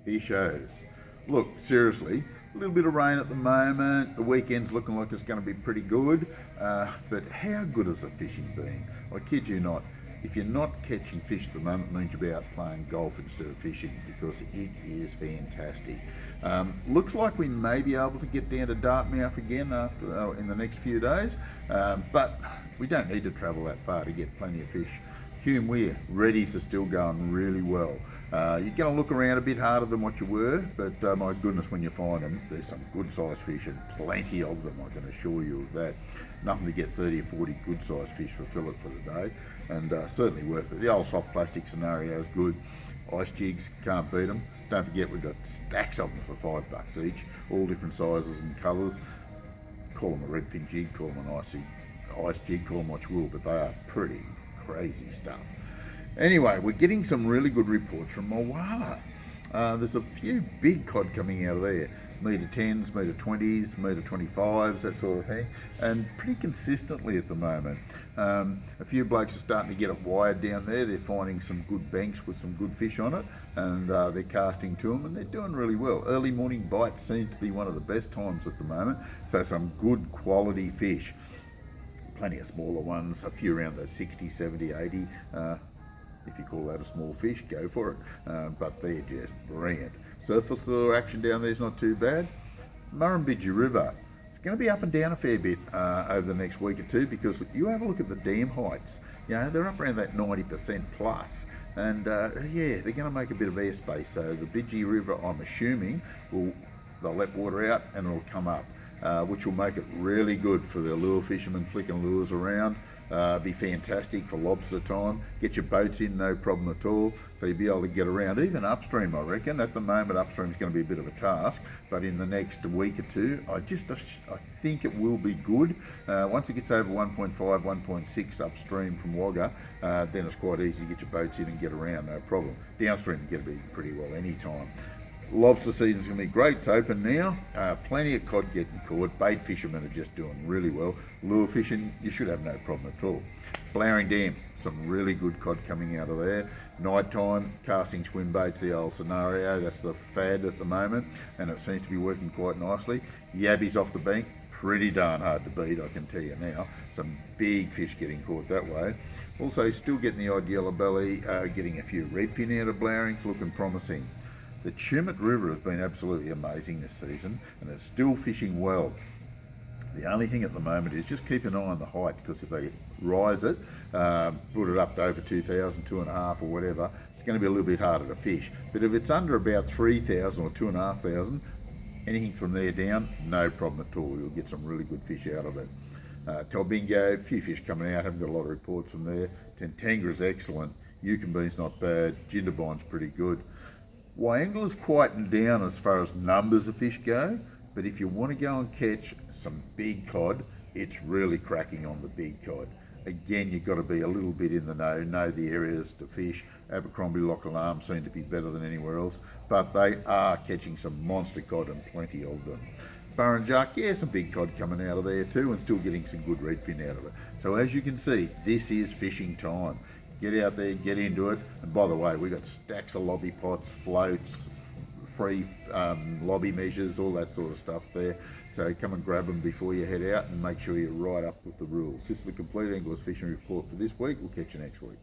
fishers. Look, seriously, a little bit of rain at the moment. The weekend's looking like it's going to be pretty good. But how good has the fishing been? I kid you not. If you're not catching fish at the moment, it means you'll be out playing golf instead of fishing, because it is fantastic. Looks like we may be able to get down to Dartmouth again in the next few days, but we don't need to travel that far to get plenty of fish. Hume Weir, reddies are still going really well. You're going to look around a bit harder than what you were, but my goodness, when you find them, there's some good sized fish and plenty of them, I can assure you of that. Nothing to get 30 or 40 good sized fish for fillet for the day, and certainly worth it. The old soft plastic scenario is good. Ice jigs, can't beat them. Don't forget, we've got stacks of them for $5 each, all different sizes and colours. Call them a redfin jig, call them an ice jig, call them what you will, but they are pretty crazy stuff. Anyway, we're getting some really good reports from Wagga. There's a few big cod coming out of there. Metre 10s, metre 20s, metre 25s, that sort of thing, and pretty consistently at the moment. A few blokes are starting to get it wired down there. They're finding some good banks with some good fish on it, and they're casting to them, and they're doing really well. Early morning bite seems to be one of the best times at the moment, so some good quality fish. Plenty of smaller ones, a few around the 60, 70, 80. If you call that a small fish, go for it. But they're just brilliant. Surface lure action down there is not too bad. Murrumbidgee River, it's going to be up and down a fair bit over the next week or two, because you have a look at the dam heights. You know, they're up around that 90% plus. And yeah, they're going to make a bit of airspace. So the Bidgee River, I'm assuming, they'll let water out and it'll come up. Which will make it really good for the lure fishermen flicking lures around. Be fantastic for lobster time. Get your boats in, no problem at all. So you'll be able to get around, even upstream, I reckon. At the moment, upstream is going to be a bit of a task, but in the next week or two, I think it will be good. Once it gets over 1.5, 1.6 upstream from Wagga, then it's quite easy to get your boats in and get around, no problem. Downstream, you get to be pretty well anytime. Lobster season's going to be great. It's open now. Plenty of cod getting caught. Bait fishermen are just doing really well. Lure fishing, you should have no problem at all. Blowering Dam, some really good cod coming out of there. Nighttime, casting swim baits, the old scenario. That's the fad at the moment, and it seems to be working quite nicely. Yabbies off the bank, pretty darn hard to beat, I can tell you now. Some big fish getting caught that way. Also, still getting the odd yellow belly, getting a few redfin out of Blowering, looking promising. The Chumit River has been absolutely amazing this season, and it's still fishing well. The only thing at the moment is just keep an eye on the height, because if they rise it, put it up to over 2,000, 2.5 or whatever, it's going to be a little bit harder to fish. But if it's under about 3,000 or 2,500, anything from there down, no problem at all. You'll get some really good fish out of it. Talbingo, a few fish coming out, haven't got a lot of reports from there. Tantangra's excellent. Yukonbean's not bad. Jindabyne's pretty good. Wyangla's quieting down as far as numbers of fish go, but if you want to go and catch some big cod, it's really cracking on the big cod. Again, you've got to be a little bit in the know the areas to fish. Abercrombie, Loch Alarm seem to be better than anywhere else, but they are catching some monster cod and plenty of them. Burrinjuck, yeah, some big cod coming out of there too, and still getting some good redfin out of it. So as you can see, this is fishing time. Get out there, get into it. And by the way, we've got stacks of lobby pots, floats, free lobby measures, all that sort of stuff there. So come and grab them before you head out, and make sure you're right up with the rules. This is the Compleat Anglers Fishing Report for this week. We'll catch you next week.